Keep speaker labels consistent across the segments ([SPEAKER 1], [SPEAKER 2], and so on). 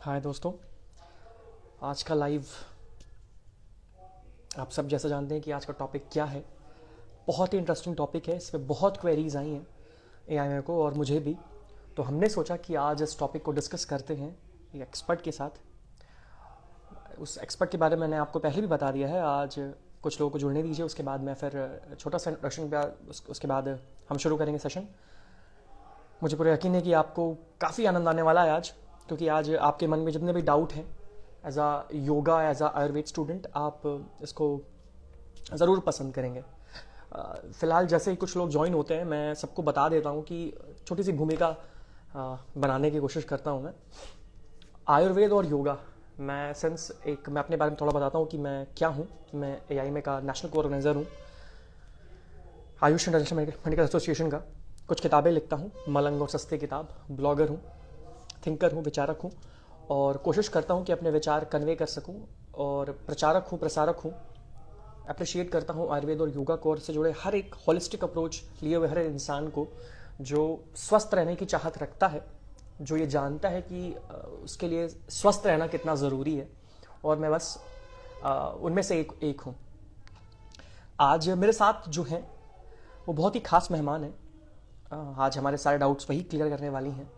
[SPEAKER 1] हाय दोस्तों। आज का लाइव आप सब जैसा जानते हैं कि आज का टॉपिक क्या है। बहुत ही इंटरेस्टिंग टॉपिक है। इस पे बहुत क्वेरीज आई हैं एआई में को और मुझे भी। तो हमने सोचा कि आज इस टॉपिक को डिस्कस करते हैं एक एक्सपर्ट के साथ। उस एक्सपर्ट के बारे में मैंने आपको पहले भी बता दिया है। आज कुछ लोगों को जुड़ने दीजिए, उसके बाद मैं फिर छोटा सा इंट्रोडक्शन उसके बाद हम शुरू करेंगे सेशन। मुझे पूरा यकीन है कि आपको काफ़ी आनंद आने वाला है आज, क्योंकि आज आपके मन में जितने भी डाउट हैं एज आ योगा एज आ आयुर्वेद स्टूडेंट आप इसको ज़रूर पसंद करेंगे। फ़िलहाल जैसे ही कुछ लोग ज्वाइन होते हैं मैं सबको बता देता हूँ कि छोटी सी भूमिका बनाने की कोशिश करता हूँ मैं। आयुर्वेद और योगा, मैं अपने बारे में थोड़ा बताता हूँ कि मैं क्या हूँ। मैं एआई में का नेशनल को ऑर्गेनाइज़र हूँ, आयुष इंटरनेशनल मेडिकल एसोसिएशन का। कुछ किताबें लिखता हूँ, मलंग और सस्ते किताब। ब्लॉगर हूँ, थिंकर हूँ, विचारक हूँ, और कोशिश करता हूँ कि अपने विचार कन्वे कर सकूँ। और प्रचारक हूँ, प्रसारक हूँ। अप्रिशिएट करता हूँ आयुर्वेद और योगा को और से जुड़े हर एक होलिस्टिक अप्रोच लिए हुए हर एक इंसान को जो स्वस्थ रहने की चाहत रखता है, जो ये जानता है कि उसके लिए स्वस्थ रहना कितना ज़रूरी है। और मैं बस उनमें से एक हूँ। आज मेरे साथ जो हैं वो बहुत ही खास मेहमान हैं। आज हमारे सारे डाउट्स वही क्लियर करने वाली हैं।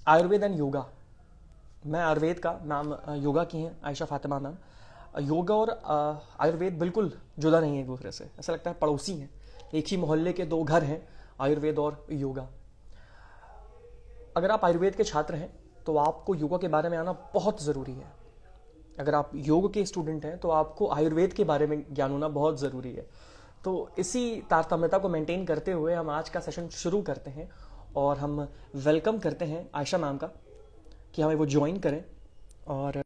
[SPEAKER 1] Ayurveda and yoga. मैं आयुर्वेद का नाम योगा की हैं आयशा फातिमा मैम। योगा और आयुर्वेद बिल्कुल जुदा नहीं है एक दूसरे से, ऐसा लगता है पड़ोसी हैं। एक ही मोहल्ले के दो घर हैं, आयुर्वेद और योगा। अगर आप आयुर्वेद के छात्र हैं तो आपको योगा के बारे में आना बहुत ज़रूरी है। अगर आप योग के स्टूडेंट हैं तो आपको आयुर्वेद के बारे में ज्ञान होना बहुत ज़रूरी है। तो इसी तारतम्यता को मेंटेन करते हुए हम आज का सेशन शुरू करते हैं और हम वेलकम करते हैं आयशा मैम का कि हमें वो ज्वाइन करें। और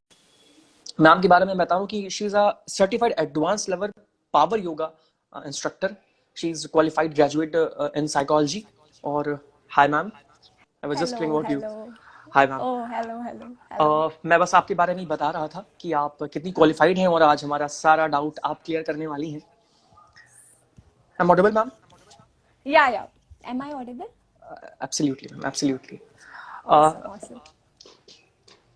[SPEAKER 1] मैम के बारे में बताऊं कि she is a certified advance level power yoga instructor. She is qualified graduate in psychology. और hi ma'am, I was just
[SPEAKER 2] hello,
[SPEAKER 1] talking about you.
[SPEAKER 2] Hello.
[SPEAKER 1] Hi ma'am.
[SPEAKER 2] Oh, hello, hello, hello.
[SPEAKER 1] मैं बस आपके बारे में ही बता रहा था कि आप कितनी क्वालिफाइड हैं और आज हमारा सारा डाउट आप क्लियर करने वाली हैं। I am audible ma'am?
[SPEAKER 2] Yeah. Am I audible?
[SPEAKER 1] Absolutely ma'am, absolutely.
[SPEAKER 2] Awesome, awesome.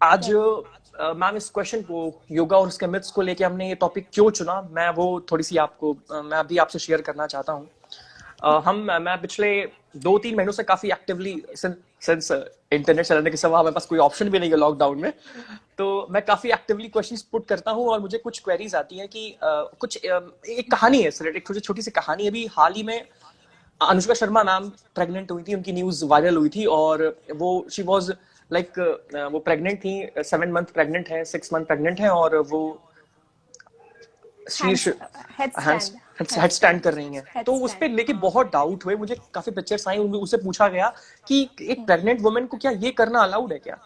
[SPEAKER 1] आज
[SPEAKER 2] Tell me.
[SPEAKER 1] मैम इस क्वेश्चन को, योगा और उसके मिथ्स को लेके हमने ये टॉपिक क्यों चुना, मैं वो थोड़ी सी आपको मैं अभी आपसे शेयर करना चाहता हूँ। मैं पिछले 2-3 महीनों से काफी एक्टिवली सिंस इंटरनेट चलाने के सिवा हमारे पास कोई ऑप्शन भी नहीं है लॉकडाउन में, तो मैं काफी एक्टिवली क्वेश्चंस पुट करता हूँ और मुझे कुछ क्वेरीज आती हैं कि एक कहानी है, एक छोटी सी कहानी। अभी हाल ही में अनुष्का शर्मा मैम प्रेग्नेंट हुई थी, उनकी न्यूज वायरल हुई थी और वो शी वॉज लाइक वो प्रेग्नेंट थी, 7 मंथ प्रेग्नेंट है, 6 मंथ प्रेग्नेंट है, और वो शीर्ष
[SPEAKER 2] Hands, headstand.
[SPEAKER 1] हेड स्टैंड कर
[SPEAKER 2] Headstand.
[SPEAKER 1] रही हैं। तो उस पर
[SPEAKER 2] Headstand.
[SPEAKER 1] लेके बहुत डाउट हुए मुझे, काफी पिक्चर्स आई, उनसे पूछा गया कि एक प्रेग्नेंट वुमेन को क्या ये करना अलाउड है क्या।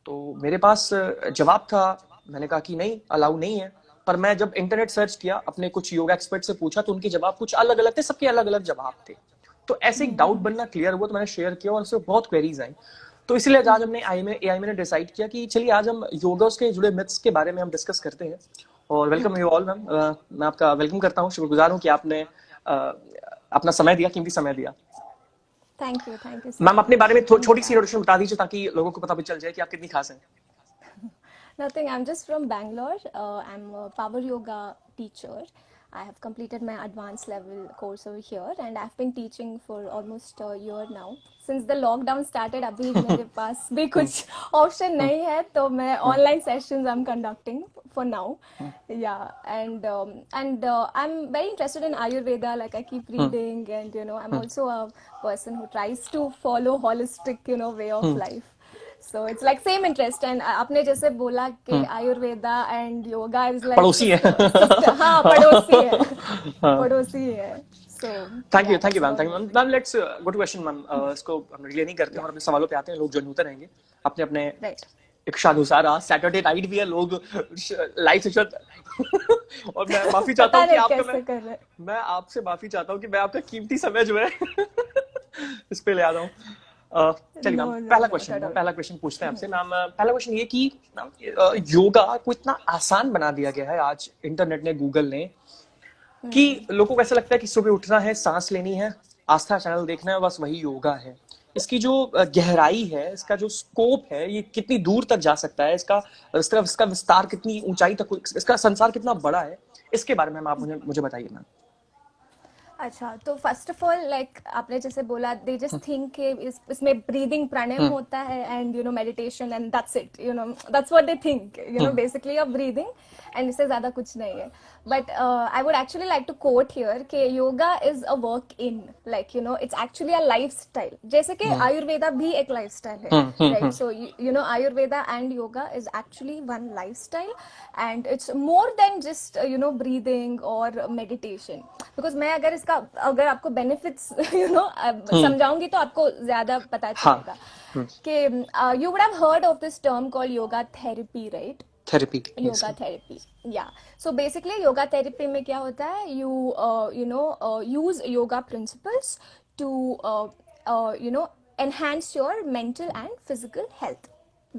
[SPEAKER 1] तो मेरे पास जवाब था, मैंने कहा कि नहीं, अलाउ नहीं है। पर मैं जब इंटरनेट सर्च किया, अपने कुछ योगा एक्सपर्ट से पूछा, तो उनके जवाब कुछ अलग अलग थे, सबके अलग अलग जवाब थे। तो ऐसे एक डाउट बनना क्लियर हुआ, तो मैंने शेयर किया और उससे बहुत क्वेरीज आई। तो इसीलिए आज हमने एआई में डिसाइड किया कि चलिए आज हम योगा के जुड़े मिथ्स के बारे में हम डिस्कस करते हैं। और वेलकम यू ऑल मैम। मैं आपका वेलकम करता हूँ, शुक्रगुजार हूँ कि आपने अपना समय दिया, कीमती समय दिया।
[SPEAKER 2] Thank you so
[SPEAKER 1] मैम अपने बारे
[SPEAKER 2] much.
[SPEAKER 1] में
[SPEAKER 2] I'm
[SPEAKER 1] छोटी सी
[SPEAKER 2] glad.
[SPEAKER 1] इंट्रोडक्शन बता दीजिए ताकि लोगों को पता भी चल जाए कि आप कितनी खास हैं।
[SPEAKER 2] Nothing. I'm just from Bangalore. I'm a power yoga teacher. I have completed my advanced level course over here, and I've been teaching for almost a year now. Since the lockdown started, अभी मेरे पास भी कुछ option नहीं है, तो मैं online sessions I'm conducting for now. Yeah, and I'm very interested in Ayurveda. Like I keep reading, and I'm also a person who tries to follow holistic way of life. So it's like same interest, and आपने जैसे बोला कि Ayurveda and yoga is like
[SPEAKER 1] पड़ोसी
[SPEAKER 2] sister
[SPEAKER 1] है।
[SPEAKER 2] sister, हाँ पड़ोसी है, पड़ोसी है. So
[SPEAKER 1] thank you,
[SPEAKER 2] yeah,
[SPEAKER 1] thank you
[SPEAKER 2] that's
[SPEAKER 1] ma'am,
[SPEAKER 2] about
[SPEAKER 1] thank you
[SPEAKER 2] it.
[SPEAKER 1] Ma'am. Ma'am let's go to question ma'am. इसको हम डिले नहीं करते हैं
[SPEAKER 2] Yeah,
[SPEAKER 1] और अपने सवालों पे आते हैं, लोग ज्वाइन होते रहेंगे अपने अपने
[SPEAKER 2] right.
[SPEAKER 1] इच्छानुसार। आज सैटरडे नाइट भी है, लोग लाइव सेशन और मैं माफी चाहता
[SPEAKER 2] पता
[SPEAKER 1] हूँ कि
[SPEAKER 2] नहीं
[SPEAKER 1] आपका
[SPEAKER 2] कैसे कर रहे.
[SPEAKER 1] मैं आपसे माफी चाहता हूँ कि मैं आपका कीमती समय जो है इस पे ले आता हूँ। चलिए ma'am,
[SPEAKER 2] No, no, not at
[SPEAKER 1] ma'am
[SPEAKER 2] all.
[SPEAKER 1] पहला क्वेश्चन पूछते हैं आपसे मैम। पहला क्वेश्चन ये कि मैम, योगा को इतना आसान बना दिया गया है आज इंटरनेट ने, गूगल ने, कि लोगों को ऐसा लगता है कि सुबह उठना है, सांस लेनी है, आस्था चैनल देखना है, बस वही योगा है। इसकी जो गहराई है, इसका जो स्कोप है, ये कितनी दूर तक जा सकता है, इसका विस्तार कितनी ऊंचाई तक, इसका संसार कितना बड़ा है, इसके बारे में आप मुझे मुझे बताइए मैम।
[SPEAKER 2] अच्छा, तो फर्स्ट ऑफ ऑल लाइक आपने जैसे बोला, दे जस्ट थिंक कि इसमें ब्रीदिंग प्राणायाम होता है and you know meditation and that's it, you know that's what they think, you know basically of breathing, and इससे ज्यादा कुछ नहीं है। But I would actually like to quote here कि yoga is a work in, like you know it's actually a lifestyle, जैसे कि आयुर्वेदा भी एक लाइफस्टाइल है, right? So you know Ayurveda and yoga is actually one lifestyle, and it's more than just you know breathing और meditation. Because मैं अगर आपको benefits you know समझाऊंगी तो आपको ज्यादा पता चलेगा कि you would have heard of this term called yoga therapy, right?
[SPEAKER 1] Therapy,
[SPEAKER 2] yoga therapy, या सो बेसिकली योगा थेरेपी में क्या होता है, you know use yoga principles to you know enhance your mental and physical health,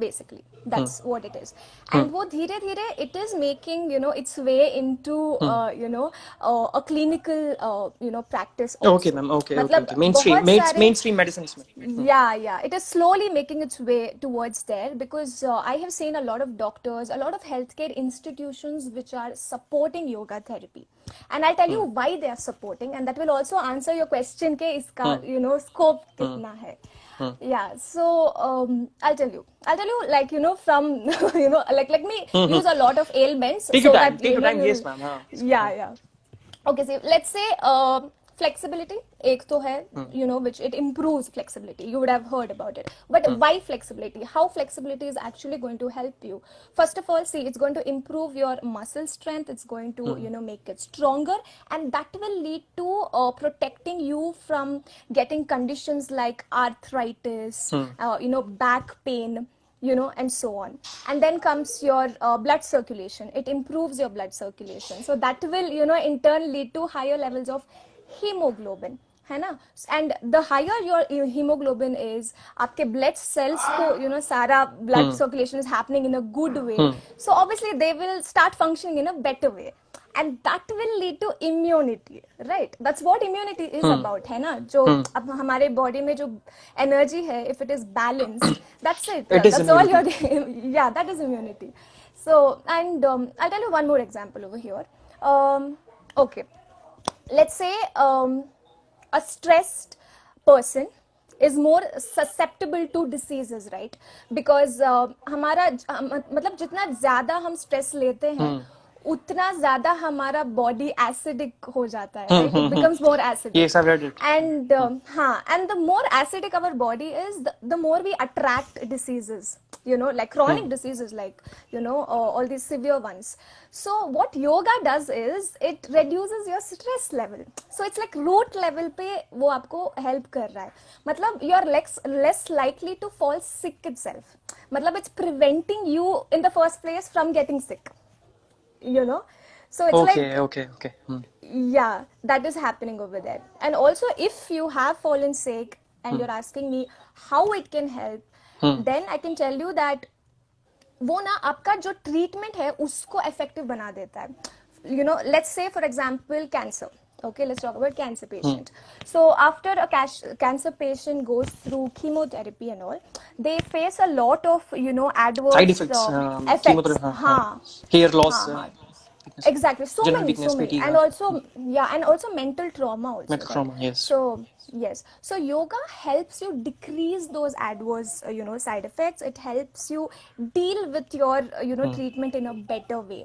[SPEAKER 2] basically that's what it is. And wo dheere dheere it is making you know its way into you know a clinical you know practice also.
[SPEAKER 1] Okay ma'am, okay okay
[SPEAKER 2] मतलब
[SPEAKER 1] okay, mainstream
[SPEAKER 2] बहुत सारे
[SPEAKER 1] mainstream medicine में।
[SPEAKER 2] yeah, it is slowly making its way towards there, because I have seen a lot of doctors, a lot of healthcare institutions which are supporting yoga therapy, and I'll tell you why they are supporting, and that will also answer your question ke iska you know scope kitna hai. Yeah, so I'll tell you like you know from you know like let me use a lot of ailments
[SPEAKER 1] take
[SPEAKER 2] so
[SPEAKER 1] your time,
[SPEAKER 2] that
[SPEAKER 1] take
[SPEAKER 2] you
[SPEAKER 1] your
[SPEAKER 2] know
[SPEAKER 1] time, yes ma'am, हाँ।
[SPEAKER 2] yeah okay, so let's say flexibility एक तो है you know which it improves flexibility, you would have heard about it, but why flexibility, how flexibility is actually going to help you? First of all, see, it's going to improve your muscle strength, it's going to you know make it stronger, and that will lead to protecting you from getting conditions like arthritis, you know back pain, you know, and so on. And then comes your blood circulation, it improves your blood circulation, so that will you know in turn lead to higher levels of hemoglobin, है ना? And the higher your hemoglobin is, आपके blood cells को you know सारा blood circulation is happening in a good way, so obviously they will start functioning in a better way, and that will lead to immunity, right? That's what immunity is about, है ना? जो अब हमारे body में जो energy है, if it is balanced, that's it,
[SPEAKER 1] It is
[SPEAKER 2] that's all your
[SPEAKER 1] immunity.
[SPEAKER 2] yeah, that is immunity. So, and I'll tell you one more example over here. Okay, let's say a stressed person is more susceptible to diseases, right? Because हमारा मतलब जितना ज़्यादा हम stress लेते हैं उतना ज़्यादा हमारा body acidic हो जाता है, right? It becomes more acidic.
[SPEAKER 1] Yes, I've read it.
[SPEAKER 2] And हाँ, and the more acidic our body is, the more we attract diseases, you know, like chronic diseases, like you know all these severe ones. So what yoga does is it reduces your stress level. So it's like root level पे वो आपको help कर रहा है. मतलब you are less likely to fall sick itself. मतलब it's preventing you in the first place from getting sick. You know, so it's
[SPEAKER 1] okay.
[SPEAKER 2] yeah, that is happening over there. And also, if you have fallen sick and you're asking me how it can help, then I can tell you that वो ना आपका जो treatment है उसको effective बना देता है. You know, let's say for example cancer. Okay, let's talk about cancer patient. So after a cancer patient goes through chemotherapy and all, they face a lot of you know adverse
[SPEAKER 1] Side effects,
[SPEAKER 2] effects.
[SPEAKER 1] chemotherapy,
[SPEAKER 2] हाँ,
[SPEAKER 1] hair loss, weakness,
[SPEAKER 2] exactly, so
[SPEAKER 1] general
[SPEAKER 2] many,
[SPEAKER 1] weakness, fatigue,
[SPEAKER 2] and also yeah, and also mental trauma also.
[SPEAKER 1] mental trauma, yes.
[SPEAKER 2] So yes, so yoga helps you decrease those adverse you know side effects. It helps you deal with your you know treatment in a better way.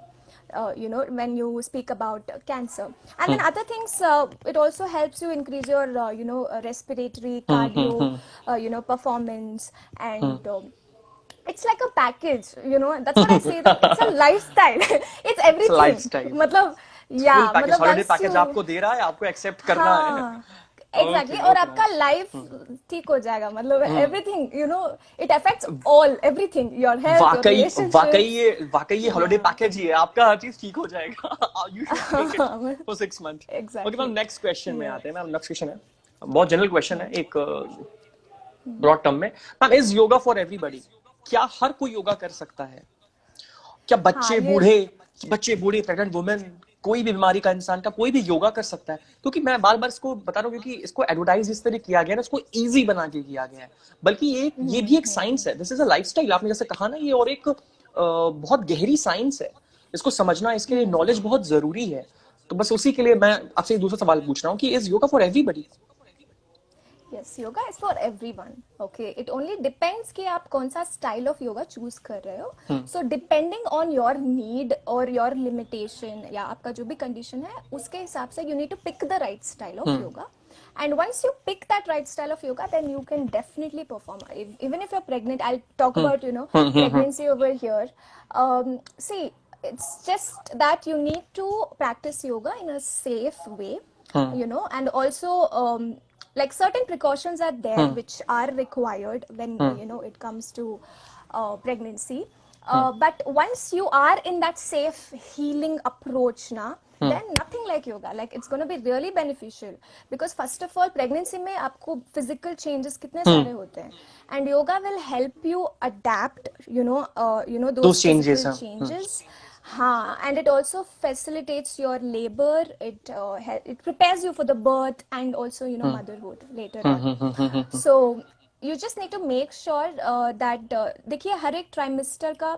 [SPEAKER 2] You know, when you speak about cancer, and then other things, it also helps you increase your you know respiratory, cardio, you know performance, and it's like a package, you know, that's what I say, that it's a lifestyle. It's everything.
[SPEAKER 1] It's a lifestyle.
[SPEAKER 2] मतलब
[SPEAKER 1] Full
[SPEAKER 2] yeah,
[SPEAKER 1] package,
[SPEAKER 2] मतलब
[SPEAKER 1] holiday
[SPEAKER 2] once
[SPEAKER 1] package
[SPEAKER 2] you
[SPEAKER 1] आपको दे रहा है, आपको accept करना है।
[SPEAKER 2] हाँ exactly,
[SPEAKER 1] Okay,
[SPEAKER 2] और
[SPEAKER 1] okay,
[SPEAKER 2] आपका लाइफ ठीक हो जाएगा, मतलब everything, you know, it affects all, everything, your health, your relationships.
[SPEAKER 1] वाकई ये हॉलिडे पैकेज ही है, आपका हर चीज ठीक हो जाएगा। You should take it for 6 months.
[SPEAKER 2] Exactly.
[SPEAKER 1] Okay, ma'am next question में आते हैं। मैम नेक्स्ट क्वेश्चन है, बहुत जनरल क्वेश्चन है, एक ब्रॉड टर्म में। Ma'am, is yoga for everybody? क्या हर कोई योगा कर सकता है? क्या बच्चे बूढ़े, प्रेग्नेंट वुमेन, कोई भी बीमारी का इंसान का कोई भी योगा कर सकता है, क्योंकि मैं बार बार इसको बता रहा हूँ क्योंकि इसको एडवर्टाइज इस तरह किया गया है ना, इसको इजी बना के किया गया है, बल्कि ये भी एक साइंस है, दिस इज अ लाइफस्टाइल, आपने जैसे कहा ना, ये और एक बहुत गहरी साइंस है, इसको समझना, इसके लिए नॉलेज बहुत जरूरी है। तो बस उसी के लिए मैं आपसे एक दूसरा सवाल पूछ रहा हूँ कि is yoga for everybody?
[SPEAKER 2] Yes, yoga is for everyone. Okay, it only depends कि आप कौन सा style of yoga choose कर रहे हो. So depending on your need or your limitation या आपका जो भी condition है, उसके हिसाब से you need to pick the right style of yoga. And once you pick that right style of yoga, then you can definitely perform. Even if you're pregnant, I'll talk about pregnancy over here. See, it's just that you need to practice yoga in a safe way, and also like certain precautions are there which are required when it comes to pregnancy. But once you are in that safe healing approach then nothing like yoga, like it's going to be really beneficial, because first of all pregnancy में आपको physical changes कितने सारे होते हैं, and yoga will help you adapt those
[SPEAKER 1] changes,
[SPEAKER 2] physical changes. And it also facilitates your labor. It prepares you for the birth and also motherhood later on. So you just need to make sure that देखिए हर एक trimester का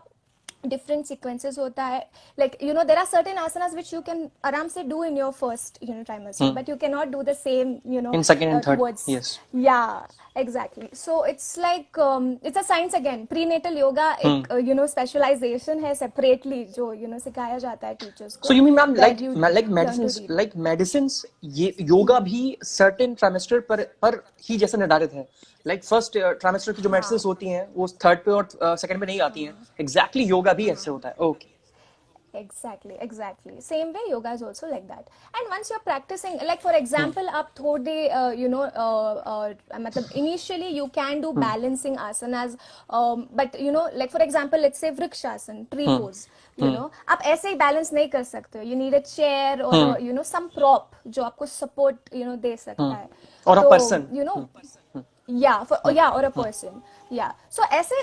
[SPEAKER 2] different sequences होता है, like there are certain asanas which you can आराम से do in your first trimester, but you cannot do the same
[SPEAKER 1] in second and third.
[SPEAKER 2] towards
[SPEAKER 1] Yes.
[SPEAKER 2] yeah, exactly. So it's like it's a science again. Prenatal yoga एक specialization है separately जो सिखाया जाता है teachers को.
[SPEAKER 1] So you mean ma'am,
[SPEAKER 2] where
[SPEAKER 1] like medicines, ये योगा भी certain trimester पर ही जैसे निर्धारित है, like first trimester की जो medicines होती हैं वो third पे और second पे नहीं आती हैं, exactly yoga भी ऐसे होता है. Okay.
[SPEAKER 2] Exactly. Same way yoga is also like that. And once you're practicing, like for example आप थोड़े मतलब initially you can do balancing asanas, but like for example let's say vrikshasana, tree pose, आप ऐसे ही balance नहीं कर सकते हो, you need a chair or some prop जो आपको support दे सकता है,
[SPEAKER 1] or a person,
[SPEAKER 2] or a person, so ऐसे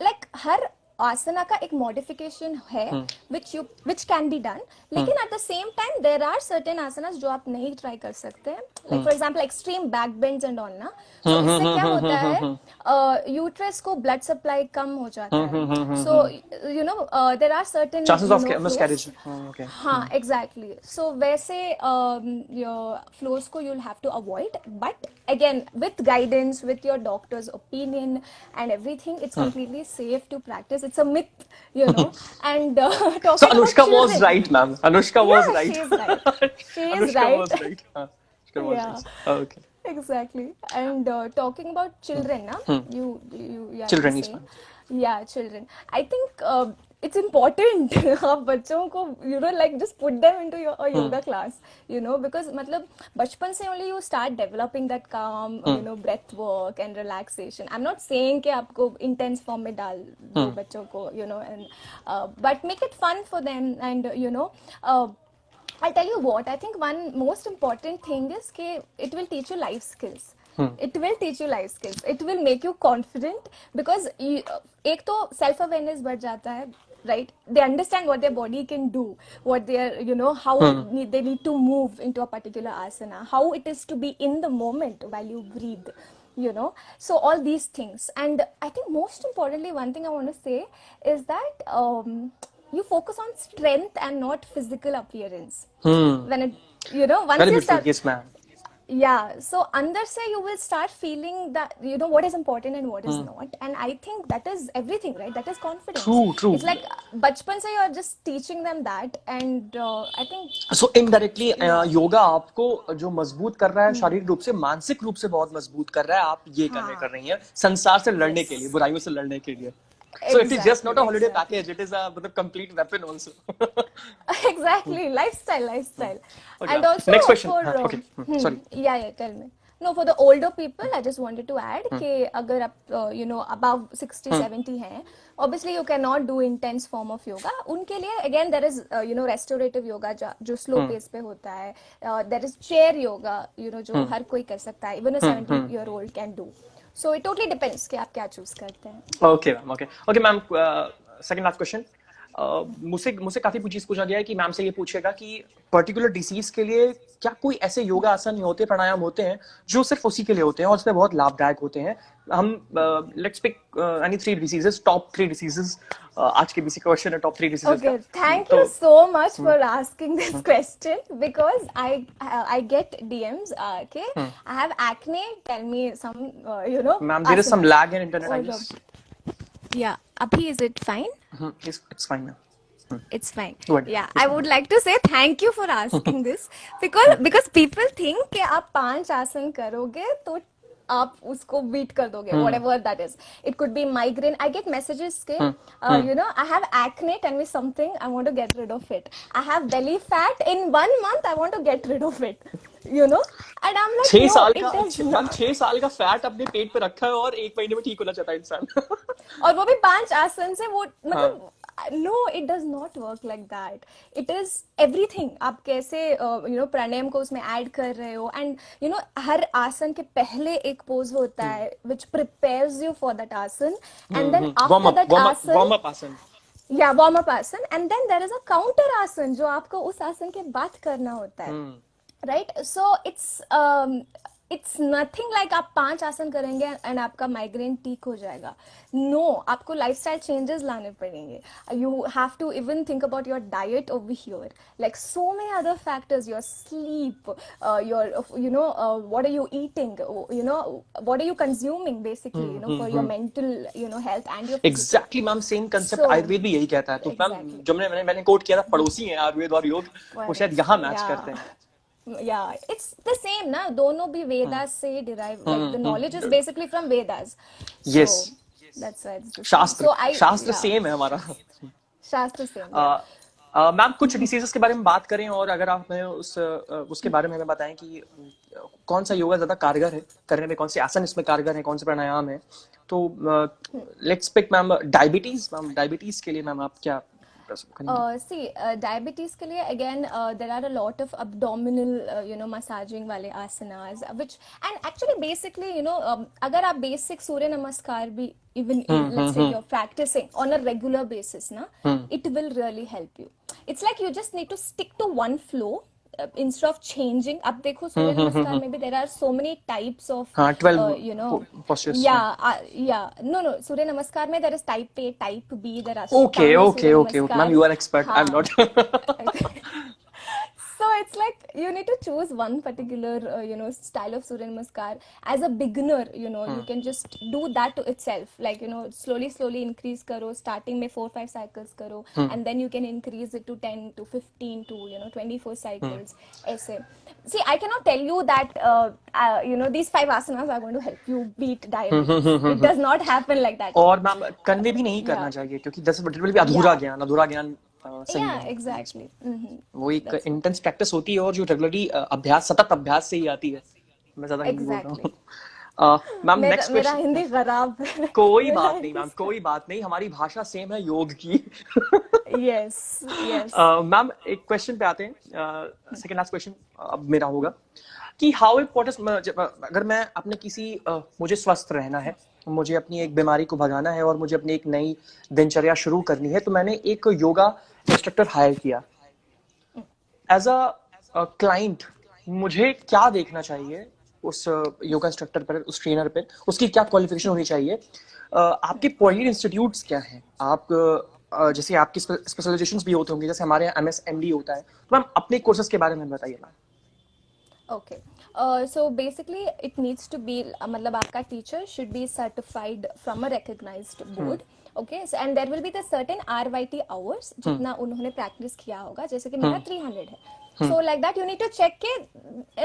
[SPEAKER 2] like हर आसना का एक मॉडिफिकेशन है which can be done, लेकिन at the same time there are certain asanas जो आप नहीं ट्राई कर सकते हैं, like for example extreme back bends and all ना, so इससे क्या होता है यूट्रस को ब्लड सप्लाई कम हो जाता है, so there are certain
[SPEAKER 1] chances of miscarriage. Okay.
[SPEAKER 2] हाँ, exactly. So वैसे your flows को you'll have to avoid, but again with guidance, with your doctor's opinion and everything, it's completely safe to practice. It's a myth, and
[SPEAKER 1] So Anushka was right, ma'am. Anushka was right.
[SPEAKER 2] She is right. She is
[SPEAKER 1] Anushka
[SPEAKER 2] right.
[SPEAKER 1] was right. Anushka was right. Okay.
[SPEAKER 2] Exactly. And talking about children, you
[SPEAKER 1] Children
[SPEAKER 2] were
[SPEAKER 1] is
[SPEAKER 2] saying.
[SPEAKER 1] fine.
[SPEAKER 2] Yeah, children. I think it's important आप बच्चों को like just put them into a yoga class, because मतलब बचपन से only you start developing that calm breath work and relaxation. I'm not saying कि आपको intense form में डाल दो बच्चों को, and but make it fun for them, and I'll tell you what, I think one most important thing is कि it will teach you life skills. It will teach you life skills. It will make you confident, because एक तो self awareness बढ़ जाता है, right? They understand what their body can do, what their how they need to move into a particular asana, how it is to be in the moment while you breathe, so all these things. And I think most importantly, one thing I want to say is that you focus on strength and not physical appearance. When it once
[SPEAKER 1] Very
[SPEAKER 2] you
[SPEAKER 1] beautiful.
[SPEAKER 2] start,
[SPEAKER 1] Yes, ma'am.
[SPEAKER 2] yeah, so अंदर से you will start feeling that what is important and what is not, and I think that is everything, right? That is confidence.
[SPEAKER 1] True.
[SPEAKER 2] It's like बचपन से you are just teaching them that, and I think
[SPEAKER 1] So indirectly yoga आपको जो मजबूत कर रहा है शारीरिक रूप से, मानसिक रूप से बहुत मजबूत कर रहा है, आप ये कर रही हैं संसार से लड़ने के लिए, बुराइयों से लड़ने के लिए. So it is just not a holiday package, it is a complete weapon also.
[SPEAKER 2] Exactly, lifestyle.
[SPEAKER 1] Okay.
[SPEAKER 2] And also
[SPEAKER 1] Next question.
[SPEAKER 2] for
[SPEAKER 1] Okay. Sorry.
[SPEAKER 2] yeah, tell me. No, for the older people, I just wanted to add कि अगर आप above 60-70 हैं, obviously you cannot do intense form of yoga. उनके लिए again there is restorative yoga जो slow pace पे होता है. There is chair yoga, जो हर कोई कर सकता है, even a 70-year-old can do. So it totally depends कि आप क्या choose करते हैं.
[SPEAKER 1] Okay, ma'am. Okay, ma'am. Second last question. मुझसे मुझसे काफी चीज पूछा गया है कि मैम से ये पूछेगा कि पर्टिकुलर डिसीज के लिए क्या कोई ऐसे योगा आसन होते प्राणायाम होते हैं जो सिर्फ उसी के लिए होते हैं और उसमें बहुत लाभदायक होते हैं। हम let's pick any 3 diseases, top 3 diseases. आज के बीसी क्वेश्चन है टॉप 3 डिसीजेस का।
[SPEAKER 2] Okay, thank you
[SPEAKER 1] तो
[SPEAKER 2] so much for asking this question because I get DMs. Okay, I have acne. Tell me some
[SPEAKER 1] ma'am there is some
[SPEAKER 2] asanas.
[SPEAKER 1] Lag in internet I
[SPEAKER 2] Or
[SPEAKER 1] guess.
[SPEAKER 2] yeah, Abhi, is it fine?
[SPEAKER 1] It's fine ma'am.
[SPEAKER 2] It's fine.
[SPEAKER 1] Good.
[SPEAKER 2] Yeah, I would like to say thank you for asking this because people think कि आप 5 आसन करोगे तो आप उसको beat कर दोगे, whatever that is. It could be migraine. I get messages के I have acne, tell me something, I want to get rid of it. I have belly fat, in 1 month I want to get rid of it. And I'm like,
[SPEAKER 1] 6
[SPEAKER 2] no,
[SPEAKER 1] साल
[SPEAKER 2] it
[SPEAKER 1] का
[SPEAKER 2] does
[SPEAKER 1] ma'am
[SPEAKER 2] not.
[SPEAKER 1] 6 साल का fat अपने पेट पे रखा है और 1 महीने में ठीक होना चाहता है इंसान।
[SPEAKER 2] और वो भी 5 आसन से वो
[SPEAKER 1] हाँ।
[SPEAKER 2] मतलब no, it does not work like that. It is everything. आप कैसे प्राणायाम को उसमें ऐड कर रहे हो, एंड हर आसन के पहले एक पोज होता है which prepares you for that asana, and then
[SPEAKER 1] warm
[SPEAKER 2] after
[SPEAKER 1] up
[SPEAKER 2] that asana,
[SPEAKER 1] warm up asana.
[SPEAKER 2] या warm up asana, and then there is a counter asana जो आपको उस आसन के बाद करना होता है. Right, so it's nothing like आप 5 आसन करेंगे एंड आपका माइग्रेन ठीक हो जाएगा. नो, आपको लाइफस्टाइल चेंजेस लाने पड़ेंगे. You have to even think about your diet over here, like so many other factors, your sleep, your what are you eating, what are you consuming basically, for your mental health and your physical.
[SPEAKER 1] Exactly ma'am, same concept
[SPEAKER 2] So,
[SPEAKER 1] Ayurveda भी यही कहता है। तो ma'am
[SPEAKER 2] exactly.
[SPEAKER 1] जो मैंने coat किया था, पड़ोसी हैं आयुर्वेद और योग, वो शायद यहाँ मैच करते हैं।
[SPEAKER 2] Yeah, it's the same ना, दोनों भी वेदास से derive, like the knowledge is basically from Vedas.
[SPEAKER 1] Yes.
[SPEAKER 2] So that's why it's the same.
[SPEAKER 1] शास्त्र
[SPEAKER 2] So
[SPEAKER 1] शास्त्र
[SPEAKER 2] yeah,
[SPEAKER 1] सेम है हमारा।
[SPEAKER 2] शास्त्र same. Yeah.
[SPEAKER 1] मैम कुछ डिसीजेस के बारे में बात करें, और अगर आप हमें उसके बारे में हमें बताएं कि कौन सा योगा ज्यादा कारगर है करने में, कौन से आसन इसमें कारगर है, कौन से प्राणायाम है। तो let's pick ma'am diabetes. Ma'am diabetes के लिए मैम आप क्या
[SPEAKER 2] See, diabetes के लिए again there are a lot of abdominal massaging वाले asanas, which, and actually basically अगर आप basic सूर्य नमस्कार भी even let's say you're practicing on a regular basis ना, it will really help you. It's like you just need to stick to one flow instead of changing. अब देखो सूर्य नमस्कार में भी there are so many types of
[SPEAKER 1] 12 postures।
[SPEAKER 2] no, सूर्य नमस्कार में there is type A, type B, there are
[SPEAKER 1] okay
[SPEAKER 2] Namaskar.
[SPEAKER 1] Ma'am, you are expert, I'm not।
[SPEAKER 2] So it's like you need to choose one particular style of Surya Namaskar. As a beginner, you can just do that to itself. Like, slowly increase karo, starting में 4-5 cycles karo, and then you can increase it to 10 to 15 to 24 cycles. ऐसे. See, I cannot tell you that these 5 asanas are going to help you beat diabetes. It does not happen like that.
[SPEAKER 1] और ma'am convey भी नहीं करना चाहिए, क्योंकि 10 भी अधूरा ज्ञान सही है।
[SPEAKER 2] Exactly.
[SPEAKER 1] वो एक इंटेंस प्रैक्टिस होती है, और जो रेगुलरली सतत अभ्यास से ही आती है। मैं ज्यादा हिंदी बोल रहा हूँ। मैम नेक्स्ट
[SPEAKER 2] मेरा
[SPEAKER 1] क्वेश्चन।
[SPEAKER 2] हिंदी खराब है।
[SPEAKER 1] कोई बात नहीं मैम, कोई बात नहीं, हमारी भाषा सेम है, योग की।
[SPEAKER 2] Yes.
[SPEAKER 1] मैम एक क्वेश्चन पे आते हैं। सेकंड लास्ट क्वेश्चन अब मेरा होगा कि हाउ इम्पोर्टेंट, अगर मैं अपने मुझे स्वस्थ रहना है, मुझे अपनी एक बीमारी को भगाना है, और मुझे अपनी एक नई दिनचर्या शुरू करनी है, तो मैंने एक योगा इंस्ट्रक्टर हायर किया। एज अ क्लाइंट मुझे क्या देखना चाहिए उस योगा इंस्ट्रक्टर पर, उस ट्रेनर पर? उसकी क्या क्वालिफिकेशन होनी चाहिए? आपके पॉइंट इंस्टीट्यूट्स क्या हैं? आप जैसे आपकी स्पेशलाइजेशंस भी होते होंगे, जैसे हमारे यहाँ MSMD होता है, तो मैम अपने कोर्सेज के बारे में बताइए ma'am.
[SPEAKER 2] Okay. So basically it needs to be मतलब आपका teacher should be certified from a recognized board. Okay, so and there will be the certain RYT hours जितना उन्होंने practice किया होगा, जैसे कि मेरा 300 है. So like that you need to check के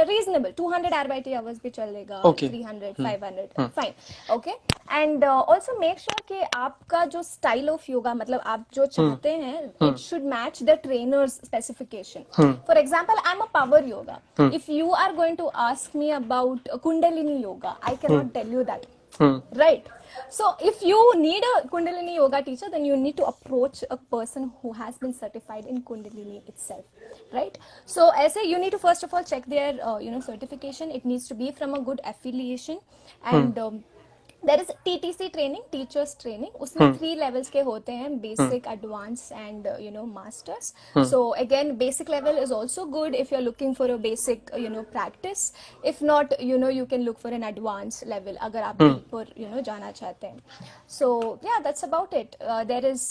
[SPEAKER 2] reasonable 200 RYT hours भी चलेगा, 300, 500, fine. Okay, and also make sure कि आपका जो style of yoga, मतलब आप जो चाहते हैं, it should match the trainer's specification. For example, I'm a power yoga. If you are going to ask me about Kundalini yoga, I cannot tell you that. Right. So if you need a Kundalini yoga teacher, then you need to approach a person who has been certified in Kundalini itself, right? So as you need to first of all check their certification. It needs to be from a good affiliation, and there is TTC training, teachers training, उसमें 3 levels के होते हैं, basic, advance and masters. So again basic level is also good if you are looking for a basic practice. If not you can look for an advance level अगर आप deeper जाना चाहते हैं. So yeah, that's about it. There is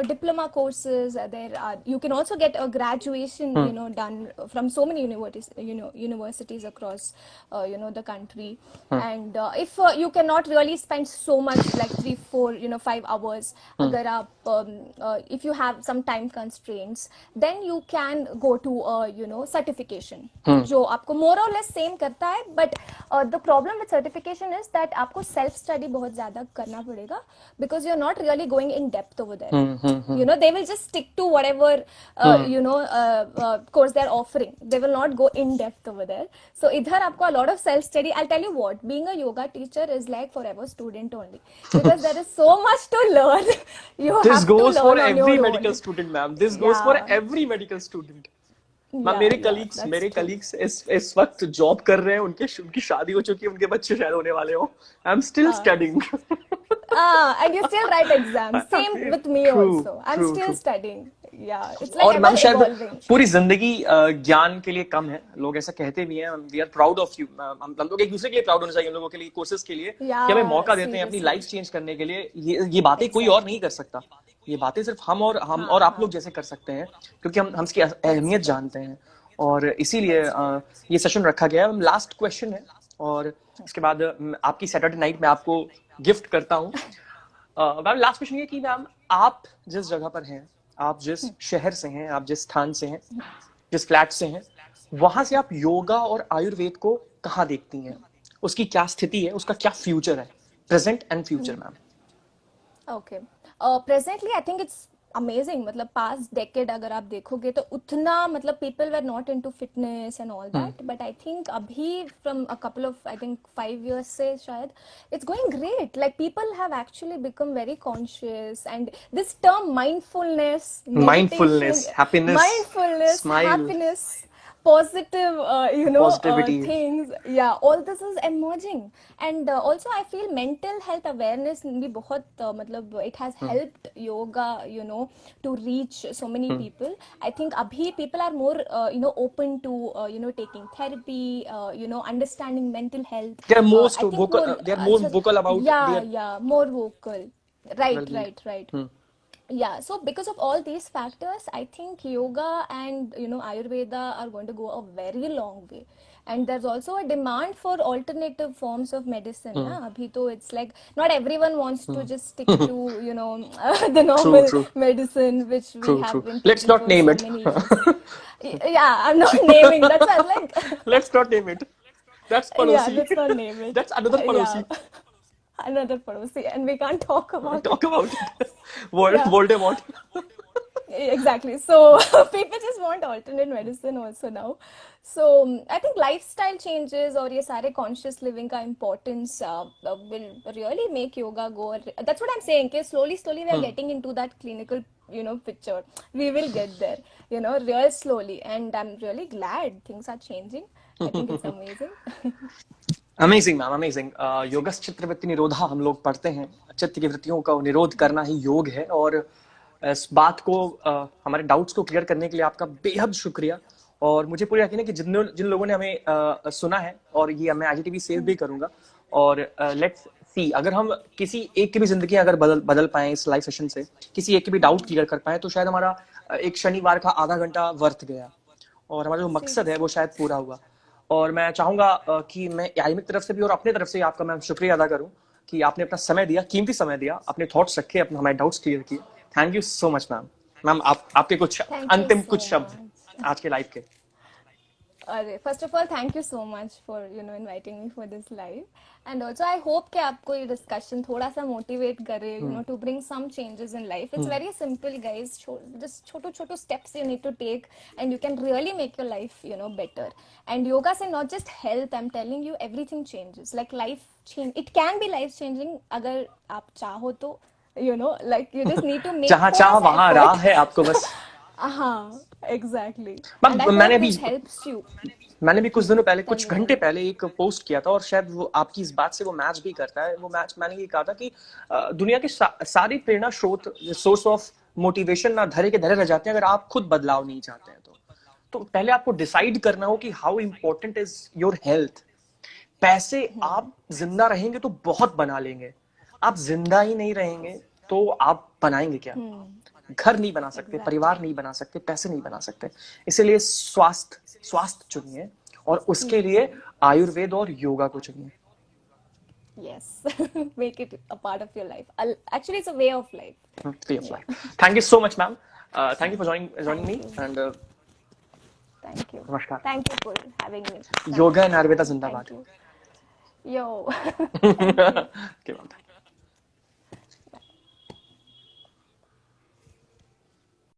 [SPEAKER 2] diploma courses. There are, you can also get a graduation done from so many universities across the country. And if you cannot really spend so much like 3 4 5 hours, agar aap if you have some time constraints, then you can go to a certification जो आपको more or less same करता है. But the problem with certification is that आपको self study बहुत ज़्यादा करना पड़ेगा, because you're not really going in depth over there. They will just stick to whatever course they're offering. They will not go in depth over there. So idhar aapko a lot of self study. I'll tell you what, being a yoga teacher is like forever student only, because there is so much to learn. You
[SPEAKER 1] This
[SPEAKER 2] have to
[SPEAKER 1] goes
[SPEAKER 2] learn
[SPEAKER 1] for
[SPEAKER 2] on your
[SPEAKER 1] every
[SPEAKER 2] own.
[SPEAKER 1] medical student, ma'am. This goes for
[SPEAKER 2] Yeah.
[SPEAKER 1] every medical student. Ma'am,
[SPEAKER 2] Yeah,
[SPEAKER 1] मेरे
[SPEAKER 2] yeah,
[SPEAKER 1] colleagues
[SPEAKER 2] that's
[SPEAKER 1] मेरे
[SPEAKER 2] true.
[SPEAKER 1] Colleagues इस वक्त job कर रहे हैं, उनकी शादी हो चुकी है, उनके बच्चे शायद होने वाले हो. I am still studying.
[SPEAKER 2] And you still write exams. Same with me
[SPEAKER 1] true
[SPEAKER 2] also. I'm
[SPEAKER 1] true
[SPEAKER 2] still
[SPEAKER 1] true.
[SPEAKER 2] studying. Yeah, it's like
[SPEAKER 1] और
[SPEAKER 2] ever
[SPEAKER 1] मैम शायद
[SPEAKER 2] evolving.
[SPEAKER 1] पूरी जिंदगी ज्ञान के लिए कम है, लोग ऐसा कहते भी हैं. We are proud of you. हम लोग एक दूसरे के लिए प्राउड होना चाहिए, हम लोगों के लिए, कोर्सेज के लिए, कि हमें
[SPEAKER 2] Yeah,
[SPEAKER 1] मौका देते हैं अपनी
[SPEAKER 2] seriously.
[SPEAKER 1] लाइफ चेंज करने के लिए. ये बातें कोई और नहीं कर सकता. ये बातें सिर्फ हम और आप लोग जैसे कर सकते हैं, क्योंकि हम इसकी अहमियत जानते हैं. और इसीलिए ये सेशन रखा गया है. लास्ट क्वेश्चन है, और इसके बाद आपकी सैटरडे नाइट में आपको गिफ्ट करता हूँ. मैम, लास्ट क्वेश्चन ये कि मैम, आप जिस जगह पर हैं, आप जिस शहर से हैं, आप जिस स्थान से हैं, जिस फ्लैट से हैं, वहां से आप योगा और आयुर्वेद को कहाँ देखती हैं? उसकी क्या स्थिति है, उसका क्या फ्यूचर है, present and future, ma'am?
[SPEAKER 2] Okay. Presently, I think it's amazing. मतलब past decade अगर आप देखोगे तो उतना मतलब people were not into fitness and all that. But I think अभी from a couple of, I think 5 years से शायद, it's going great. Like people have actually become very conscious, and this term mindfulness,
[SPEAKER 1] Mindfulness,
[SPEAKER 2] meditation,
[SPEAKER 1] happiness, smile,
[SPEAKER 2] happiness, positive
[SPEAKER 1] positivity.
[SPEAKER 2] things, yeah, all this is emerging. And also I feel mental health awareness भी बहुत मतलब it has helped yoga to reach so many people. I think abhi people are more open to taking therapy, understanding mental health.
[SPEAKER 1] They are
[SPEAKER 2] I
[SPEAKER 1] most
[SPEAKER 2] think
[SPEAKER 1] vocal.
[SPEAKER 2] more
[SPEAKER 1] They are more vocal about
[SPEAKER 2] yeah,
[SPEAKER 1] their
[SPEAKER 2] more vocal. Right,
[SPEAKER 1] well-being.
[SPEAKER 2] right. Yeah, so because of all these factors, I think yoga and Ayurveda are going to go a very long way. And there's also a demand for alternative forms of medicine. Na? Abhi to it's like not everyone wants to just stick to the
[SPEAKER 1] True,
[SPEAKER 2] normal
[SPEAKER 1] true,
[SPEAKER 2] medicine which we
[SPEAKER 1] true,
[SPEAKER 2] have
[SPEAKER 1] true.
[SPEAKER 2] been
[SPEAKER 1] Let's
[SPEAKER 2] taking
[SPEAKER 1] not
[SPEAKER 2] for
[SPEAKER 1] name
[SPEAKER 2] so
[SPEAKER 1] it.
[SPEAKER 2] many years. Yeah, I'm not naming. That's why I'm like,
[SPEAKER 1] Let's not name it. That's
[SPEAKER 2] yeah,
[SPEAKER 1] Padosi.
[SPEAKER 2] let's not name it.
[SPEAKER 1] That's another Padosi.
[SPEAKER 2] Yeah, another Padosi, and we can't talk about
[SPEAKER 1] Talk
[SPEAKER 2] it.
[SPEAKER 1] about it.
[SPEAKER 2] Yeah.
[SPEAKER 1] Voldemort.
[SPEAKER 2] Exactly. So people just want alternate medicine also now. So I think lifestyle changes और ये सारे conscious living का importance will really make yoga go. That's what I'm saying. कि slowly we are getting into that clinical picture. We will get there. Real slowly. And I'm really glad things are changing. I think it's amazing.
[SPEAKER 1] Amazing ma'am, amazing. Yogas चित्त वृत्ति निरोधा हम लोग पढ़ते हैं. चित्त की वृत्तियों का निरोध करना ही योग है. और इस बात को हमारे डाउट्स को क्लियर करने के लिए आपका बेहद शुक्रिया. और मुझे पूरी यकीन है कि जिन लोगों ने हमें सुना है, और ये मैं IGTV सेव भी करूंगा. और लेट्स सी, अगर हम किसी एक की भी जिंदगी अगर बदल पाए इस लाइव सेशन से, किसी एक की भी डाउट क्लियर कर पाए, तो शायद हमारा एक शनिवार का आधा घंटा वर्थ गया, और हमारा जो मकसद है वो शायद पूरा हुआ. और मैं चाहूंगा कि मैं आईएमए की तरफ से भी और अपने तरफ से आपका मैं शुक्रिया अदा करूं कि आपने अपना समय दिया, कीमती समय दिया, अपने थॉट्स रखे, अपने हमारे डाउट्स क्लियर किए. Thank you so much ma'am. Ma'am, आपके कुछ
[SPEAKER 2] Thank you
[SPEAKER 1] अंतिम
[SPEAKER 2] so
[SPEAKER 1] कुछ शब्द
[SPEAKER 2] much.
[SPEAKER 1] आज के लाइव के?
[SPEAKER 2] First of all, thank you so much for inviting me for this live, and also I hope कि आपको ये discussion थोड़ा सा motivate करे, to bring some changes in life. It's very simple, guys. Just छोटो steps you need to take, and you can really make your life better. And yoga से not just health, I'm telling you, everything changes. Like life change, it can be life changing अगर आप चाहो तो, like you just need to make
[SPEAKER 1] जहाँ चाह
[SPEAKER 2] थोड़ा सा
[SPEAKER 1] वहाँ राह
[SPEAKER 2] effort.
[SPEAKER 1] है, आपको बस
[SPEAKER 2] Exactly.
[SPEAKER 1] मैम
[SPEAKER 2] And I
[SPEAKER 1] मैंने
[SPEAKER 2] hope
[SPEAKER 1] अभी
[SPEAKER 2] this helps you.
[SPEAKER 1] मैंने भी कुछ दिनों पहले,
[SPEAKER 2] Tell
[SPEAKER 1] कुछ
[SPEAKER 2] me, tell
[SPEAKER 1] घंटे
[SPEAKER 2] me.
[SPEAKER 1] पहले एक पोस्ट किया था, और शायद वो आपकी इस बात से वो मैच भी करता है। वो मैच मैंने ये कहा था कि दुनिया के सारी प्रेरणा स्रोत, सोर्स ऑफ मोटिवेशन ना धरे के धरे रह जाते हैं अगर आप खुद बदलाव नहीं चाहते हैं तो पहले आपको डिसाइड करना हो कि how important is your health. पैसे आप जिंदा रहेंगे तो बहुत बना लेंगे, आप जिंदा ही नहीं रहेंगे तो आप बनाएंगे क्या? घर नहीं बना सकते,
[SPEAKER 2] Exactly.
[SPEAKER 1] परिवार नहीं बना सकते, पैसे नहीं बना सकते। इसीलिए स्वास्थ्य स्वास्थ्य चुनिए, और उसके लिए आयुर्वेद और योगा को चुनिए।
[SPEAKER 2] Yes. Make it a part of your life. Actually, it's a way of life.
[SPEAKER 1] Way of
[SPEAKER 2] Yeah.
[SPEAKER 1] Life. Thank you so much ma'am, thank you for joining
[SPEAKER 2] Thank
[SPEAKER 1] me,
[SPEAKER 2] you.
[SPEAKER 1] And
[SPEAKER 2] Thank you.
[SPEAKER 1] नमस्कार।
[SPEAKER 2] Thank you for having me.
[SPEAKER 1] Yoga
[SPEAKER 2] Nice.
[SPEAKER 1] And Ayurveda
[SPEAKER 2] Thank
[SPEAKER 1] जिंदाबाद।
[SPEAKER 2] you. Yo. Thank you.
[SPEAKER 1] Okay ma'am.